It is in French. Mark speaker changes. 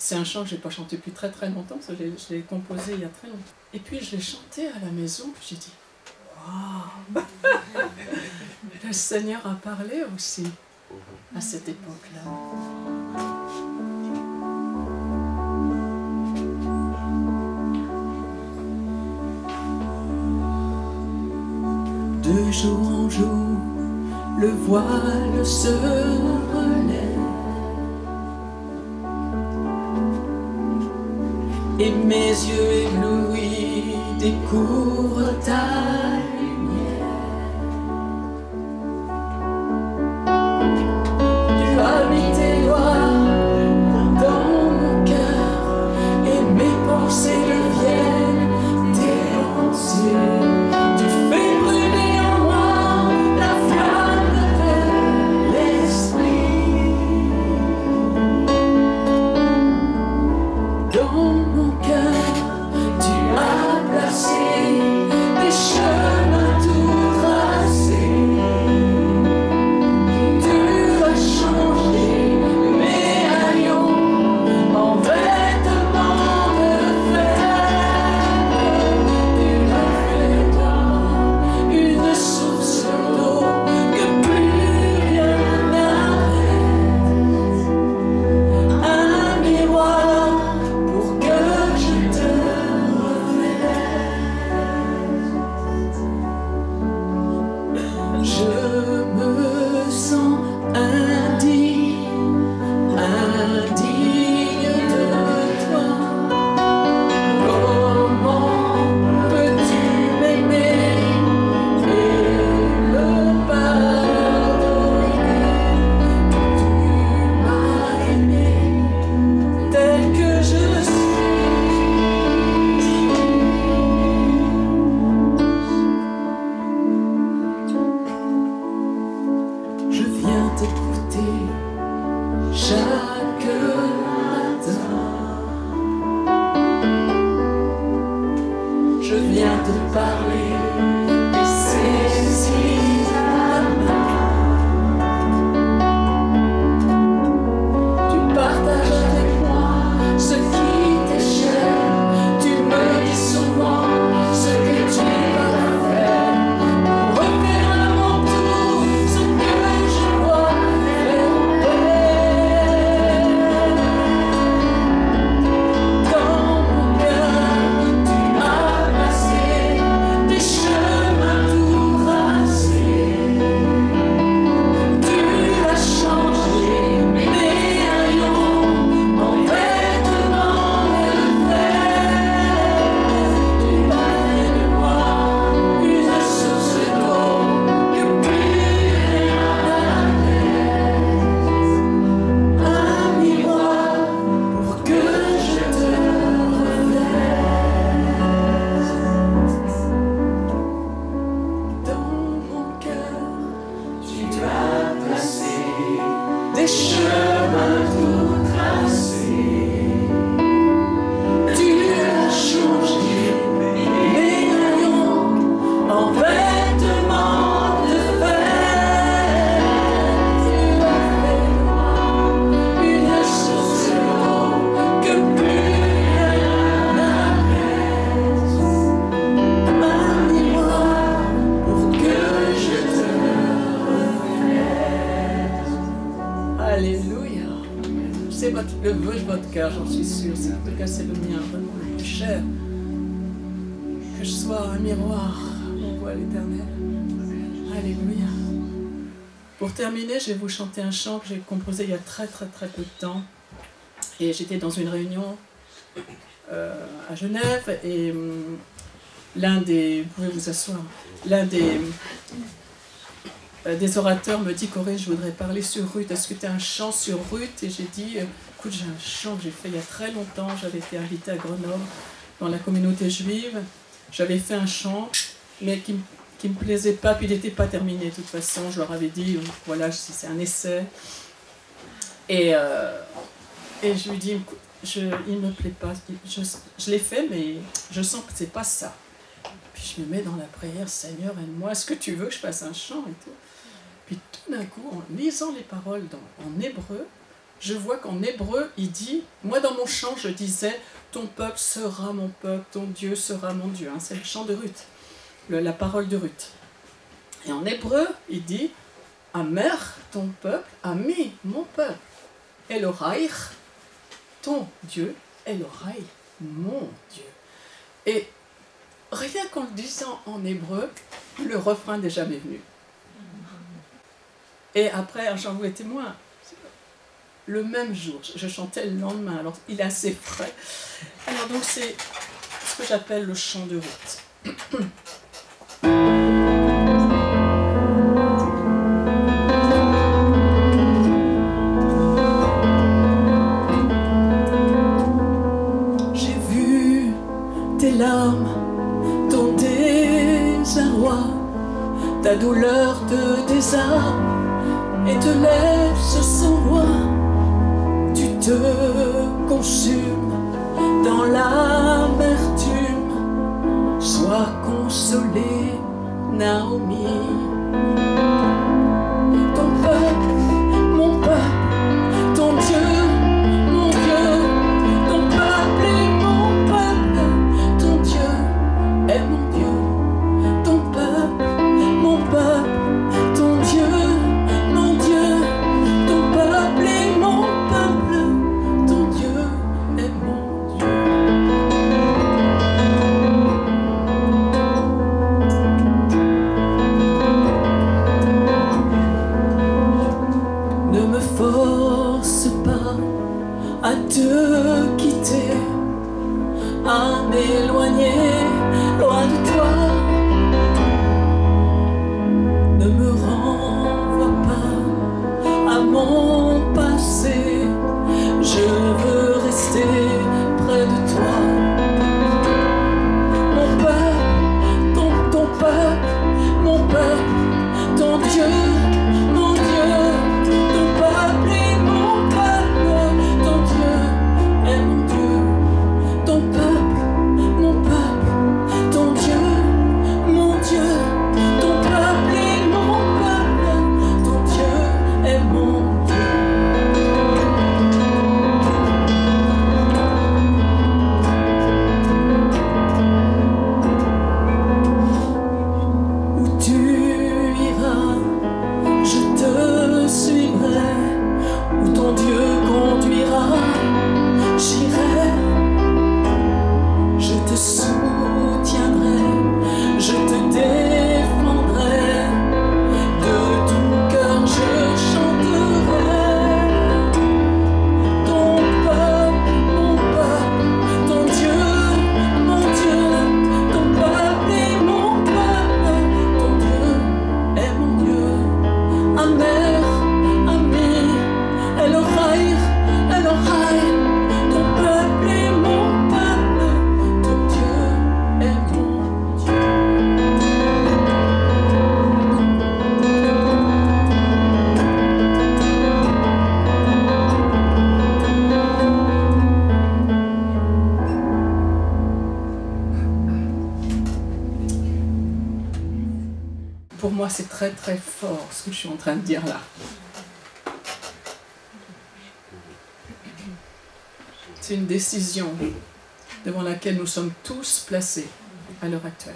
Speaker 1: C'est un chant que je n'ai pas chanté depuis très très longtemps, parce que je l'ai composé il y a très longtemps. Et puis je l'ai chanté à la maison, puis j'ai dit, waouh, le Seigneur a parlé aussi à cette époque-là. De jour en jour, le voile se relève et mes yeux éblouis découvrent ta lumière. Tu as mis tes doigts dans mon cœur et mes pensées deviennent tes pensées. Le vœu de votre cœur, j'en suis sûre, en tout cas c'est le mien, vraiment le plus cher. Que je sois un miroir, on voit l'Éternel. Alléluia. Pour terminer, je vais vous chanter un chant que j'ai composé il y a très peu de temps. Et j'étais dans une réunion à Genève et l'un des... Vous pouvez vous asseoir. L'un des orateurs me dit, Corinne, je voudrais parler sur Ruth. Est-ce que tu as un chant sur Ruth? Et j'ai dit, écoute, j'ai un chant que j'ai fait il y a très longtemps. J'avais été invitée à Grenoble dans la communauté juive. J'avais fait un chant, mais qui me plaisait pas, puis il n'était pas terminé de toute façon. Je leur avais dit, voilà, c'est un essai. Et je lui dis, écoute, il ne me plaît pas. Je l'ai fait, mais je sens que c'est pas ça. Puis je me mets dans la prière, Seigneur, aide-moi, est-ce que tu veux que je fasse un chant et tout? Puis tout d'un coup, en lisant les paroles en hébreu, je vois qu'en hébreu, il dit, moi dans mon chant, je disais, ton peuple sera mon peuple, ton Dieu sera mon Dieu. Hein, c'est le chant de Ruth, la parole de Ruth. Et en hébreu, il dit, Amer, ton peuple, Ami, mon peuple, Elohai, ton Dieu, Elohai, mon Dieu. Et rien qu'en le disant en hébreu, le refrain n'est jamais venu. Et après, j'en ai témoin, le même jour, je chantais le lendemain, alors il est assez frais. Alors donc c'est ce que j'appelle le chant de Ruth. J'ai vu tes larmes, ton désarroi, ta douleur te désarme et te laisse sans voix. Tu te consumes dans l'amertume. Sois consolée, Naomi. Ton peuple, mon peuple, ton Dieu, mon Dieu. Ton peuple est mon peuple, ton Dieu est mon Dieu. Ton peuple, mon peuple, ton Dieu, mon Dieu. Ton peuple est mon peuple, ton Dieu est mon Dieu. Ne me force pas à te quitter, à m'éloigner loin de toi. Ne me renvoie pas à mon passé, je veux rester près de toi. Mon peuple, ton peuple, mon peuple, ton Dieu, mon Dieu. Ton peuple est mon peuple, ton Dieu est mon Dieu. Ton peuple, mon peuple, ton Dieu, mon Dieu. Ton peuple est mon peuple, ton Dieu est mon Dieu. Où tu iras, je te suivrai. Où ton Dieu conduira, j'irai. Je te soutiendrai, je te défendrai. De tout cœur je chanterai. Ton peuple, ton Dieu, mon Dieu. Ton peuple est mon peuple, ton Dieu est mon Dieu. Amer, Ami, Elohai, Elohai. Ton peuple est mon peuple, ton Dieu est mon Dieu. Pour moi, c'est très très fort ce que je suis en train de dire là. C'est une décision devant laquelle nous sommes tous placés à l'heure actuelle.